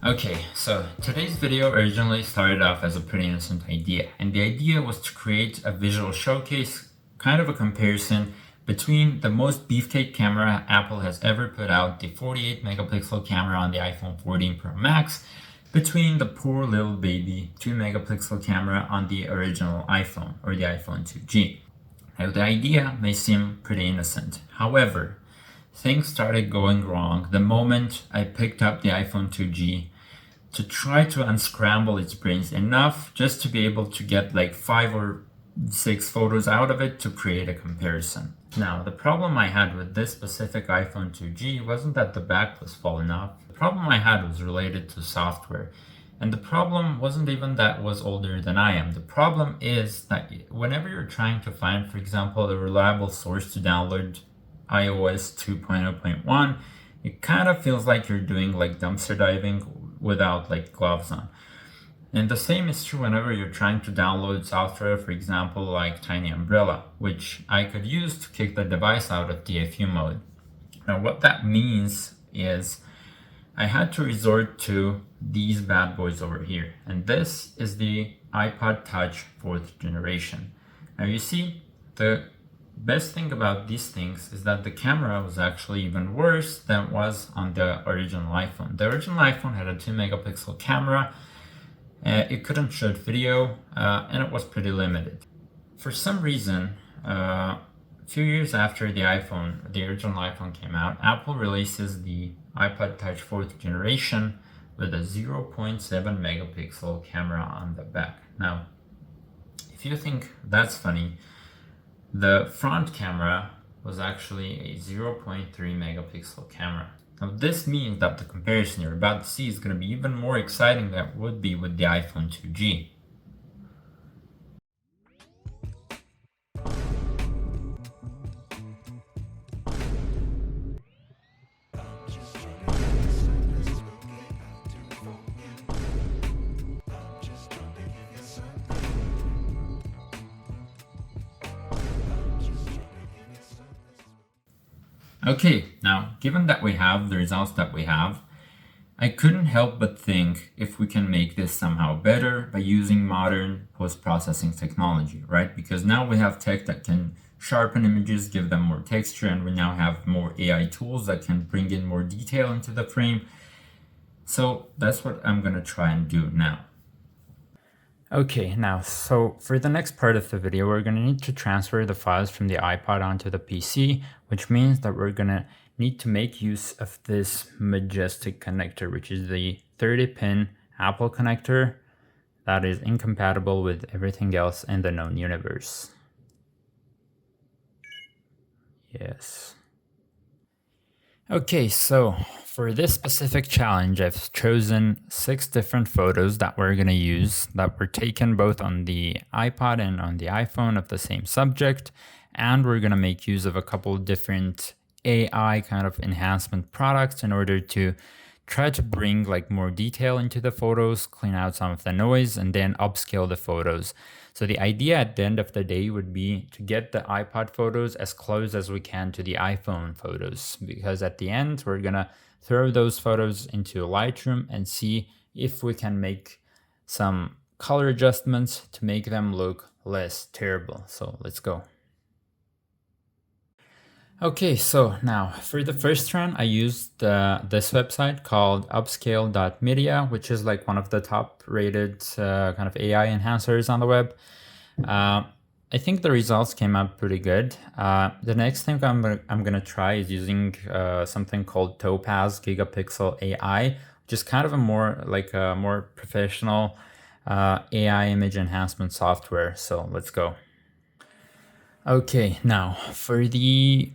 Okay, so today's video originally started off as a pretty innocent idea, and the idea was to create a visual showcase, kind of a comparison between the most beefcake camera Apple has ever put out, the 48 megapixel camera on the iPhone 14 Pro Max, between the poor little baby 2 megapixel camera on the original iPhone, or the iPhone 2G. Now, the idea may seem pretty innocent. However, things started going wrong the moment I picked up the iPhone 2G to try to unscramble its brains enough just to be able to get like 5 or 6 photos out of it to create a comparison. Now, the problem I had with this specific iPhone 2G wasn't that the back was falling off. The problem I had was related to software. And the problem wasn't even that it was older than I am. The problem is that whenever you're trying to find, for example, a reliable source to download iOS 2.0.1, it kind of feels like you're doing like dumpster diving without like gloves on. And the same is true whenever you're trying to download software, for example, like Tiny Umbrella, which I could use to kick the device out of DFU mode. Now, what that means is I had to resort to these bad boys over here. And this is the iPod Touch 4th generation. Now you see, the best thing about these things is that the camera was actually even worse than it was on the original iPhone. The original iPhone had a 2 megapixel camera. It couldn't shoot video, and it was pretty limited. For some reason, a few years after the original iPhone came out, Apple releases the iPod Touch 4th generation with a 0.7 megapixel camera on the back. Now, if you think that's funny, the front camera was actually a 0.3 megapixel camera. Now, this means that the comparison you're about to see is going to be even more exciting than it would be with the iPhone 2G. Okay, now, given that we have the results that we have, I couldn't help but think if we can make this somehow better by using modern post-processing technology, right? Because now we have tech that can sharpen images, give them more texture, and we now have more AI tools that can bring in more detail into the frame. So that's what I'm gonna try and do now. Okay, now, so for the next part of the video, we're going to need to transfer the files from the iPod onto the PC, which means that we're going to need to make use of this majestic connector, which is the 30-pin Apple connector that is incompatible with everything else in the known universe. Yes. Okay, so for this specific challenge, I've chosen 6 different photos that we're going to use that were taken both on the iPod and on the iPhone of the same subject. And we're going to make use of a couple different AI kind of enhancement products in order to try to bring like more detail into the photos, clean out some of the noise, and then upscale the photos. So the idea at the end of the day would be to get the iPod photos as close as we can to the iPhone photos, because at the end, we're gonna throw those photos into Lightroom and see if we can make some color adjustments to make them look less terrible. So let's go. Okay, so now for the first run, I used this website called upscale.media, which is like one of the top rated kind of AI enhancers on the web. I think the results came out pretty good. The next thing I'm gonna try is using something called Topaz Gigapixel AI, which is kind of a more professional AI image enhancement software. So let's go. Okay, now for the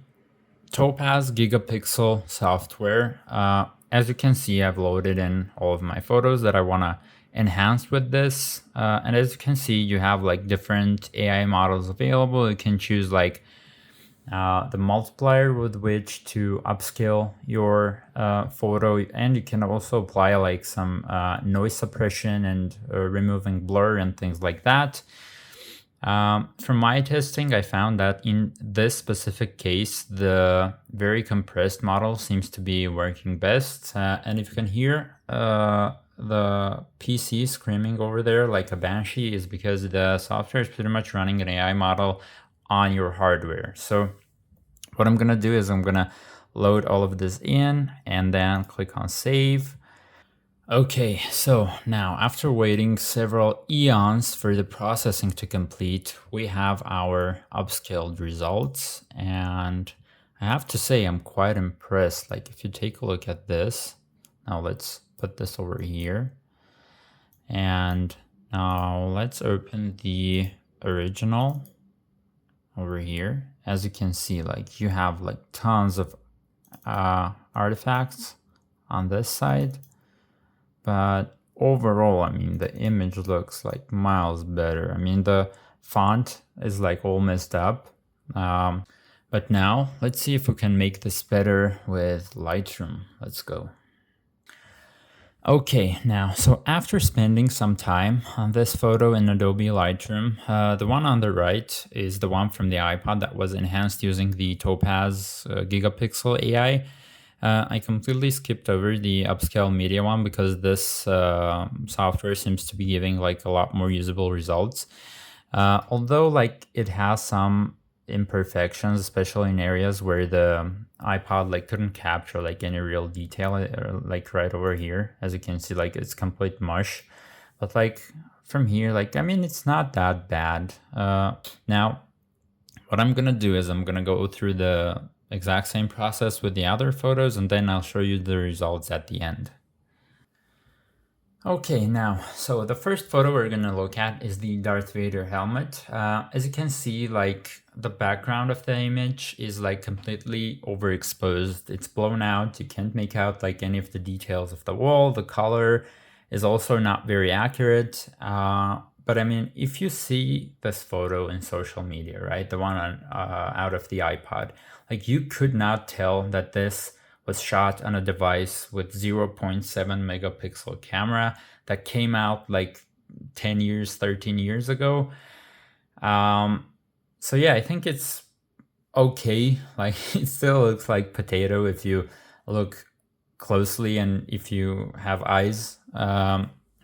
Topaz Gigapixel software. As you can see, I've loaded in all of my photos that I want to enhance with this. And as you can see, you have like different AI models available. You can choose like the multiplier with which to upscale your photo. And you can also apply like some noise suppression and removing blur and things like that. From my testing, I found that in this specific case, the very compressed model seems to be working best. And if you can hear the PC screaming over there like a banshee, is because the software is pretty much running an AI model on your hardware. So what I'm gonna do is I'm gonna load all of this in and then click on save. Okay, so now after waiting several eons for the processing to complete, we have our upscaled results. And I have to say, I'm quite impressed. Like, if you take a look at this, now let's put this over here. And now let's open the original over here. As you can see, like, you have like tons of artifacts on this side. But overall, I mean, the image looks like miles better. I mean, the font is like all messed up. But now let's see if we can make this better with Lightroom. Let's go. Okay, now, so after spending some time on this photo in Adobe Lightroom, the one on the right is the one from the iPod that was enhanced using the Topaz Gigapixel AI. I completely skipped over the upscale media one because this software seems to be giving like a lot more usable results. Although like it has some imperfections, especially in areas where the iPod like couldn't capture like any real detail, like right over here, as you can see, like it's complete mush. But like from here, like I mean, it's not that bad. Now, what I'm gonna do is I'm gonna go through the exact same process with the other photos, and then I'll show you the results at the end. Okay, now, so the first photo we're gonna look at is the Darth Vader helmet. As you can see, like the background of the image is like completely overexposed. It's blown out. You can't make out like any of the details of the wall. The color is also not very accurate. But I mean, if you see this photo in social media, right, the one on out of the iPod, like you could not tell that this was shot on a device with 0.7 megapixel camera that came out like 10 years, 13 years ago. So yeah, I think it's okay. Like it still looks like potato if you look closely and if you have eyes.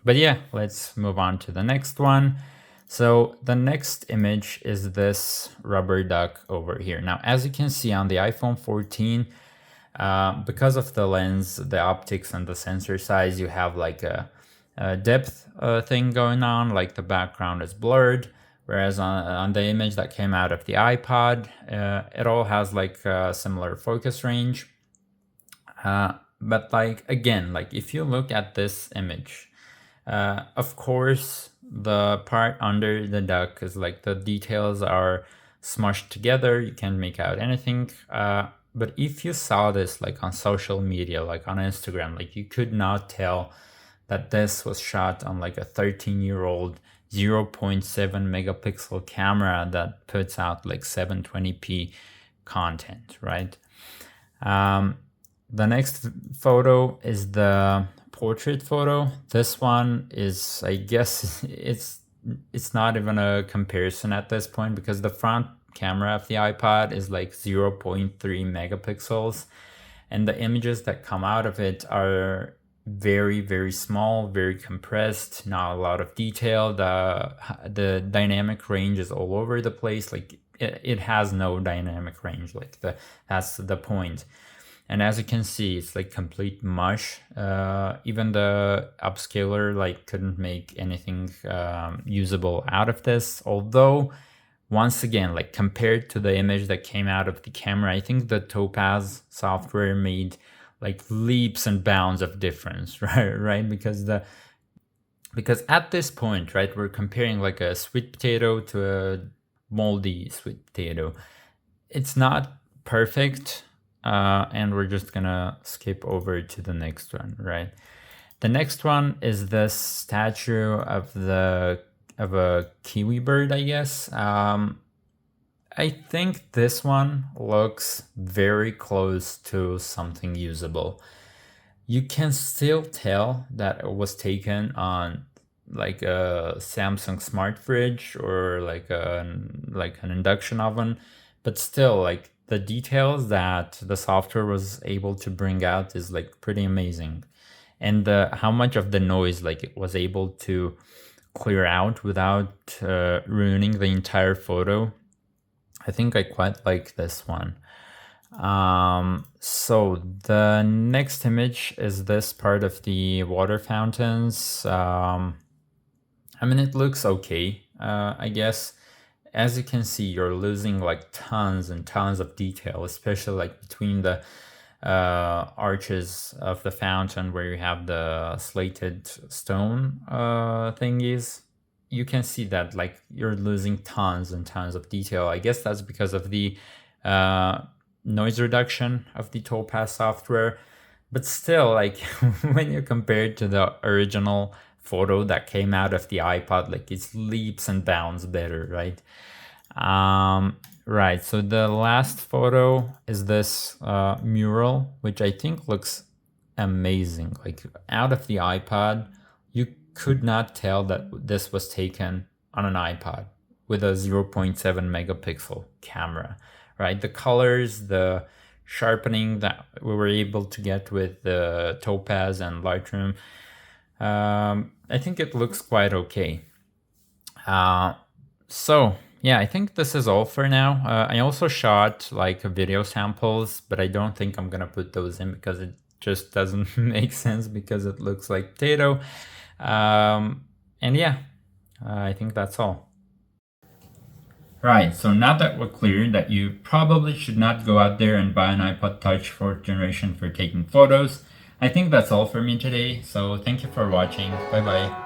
But yeah, let's move on to the next one. So the next image is this rubber duck over here. Now, as you can see on the iPhone 14, because of the lens, the optics, and the sensor size, you have like a depth thing going on, like the background is blurred. Whereas on the image that came out of the iPod, it all has like a similar focus range. But like again, like if you look at this image, of course, the part under the duck is like the details are smushed together. You can't make out anything. But if you saw this like on social media, like on Instagram, like you could not tell that this was shot on like a 13-year-old 0.7 megapixel camera that puts out like 720p content, right? The next photo is the portrait photo. This one is, I guess, it's not even a comparison at this point because the front camera of the iPod is like 0.3 megapixels, and the images that come out of it are very, very small, very compressed, not a lot of detail. The dynamic range is all over the place. Like it has no dynamic range. Like that's the point. And as you can see, it's like complete mush. Even the upscaler like couldn't make anything usable out of this. Although, once again, like compared to the image that came out of the camera, I think the Topaz software made like leaps and bounds of difference, right? Because at this point, right, we're comparing like a sweet potato to a moldy sweet potato. It's not perfect. And we're just gonna skip over to the next one, right? The next one is this statue of a kiwi bird, I guess. I think this one looks very close to something usable. You can still tell that it was taken on like a Samsung smart fridge or like an induction oven, but still, like the details that the software was able to bring out is like pretty amazing. And how much of the noise like it was able to clear out without ruining the entire photo. I think I quite like this one. So the next image is this part of the water fountains. I mean, it looks okay, I guess. As you can see, you're losing like tons and tons of detail, especially like between the arches of the fountain where you have the slated stone thingies. You can see that like you're losing tons and tons of detail. I guess that's because of the noise reduction of the Topaz software. But still, like when you compare it to the original photo that came out of the iPod, like it's leaps and bounds better, right? Right, so the last photo is this mural, which I think looks amazing. Like out of the iPod, you could not tell that this was taken on an iPod with a 0.7 megapixel camera, right? The colors, the sharpening that we were able to get with the Topaz and Lightroom, I think it looks quite okay. So yeah, I think this is all for now. I also shot like video samples, but I don't think I'm gonna put those in because it just doesn't make sense because it looks like potato. And yeah, I think that's all. Right, so now that we're clear that you probably should not go out there and buy an iPod Touch 4th generation for taking photos, I think that's all for me today. So thank you for watching. Bye bye.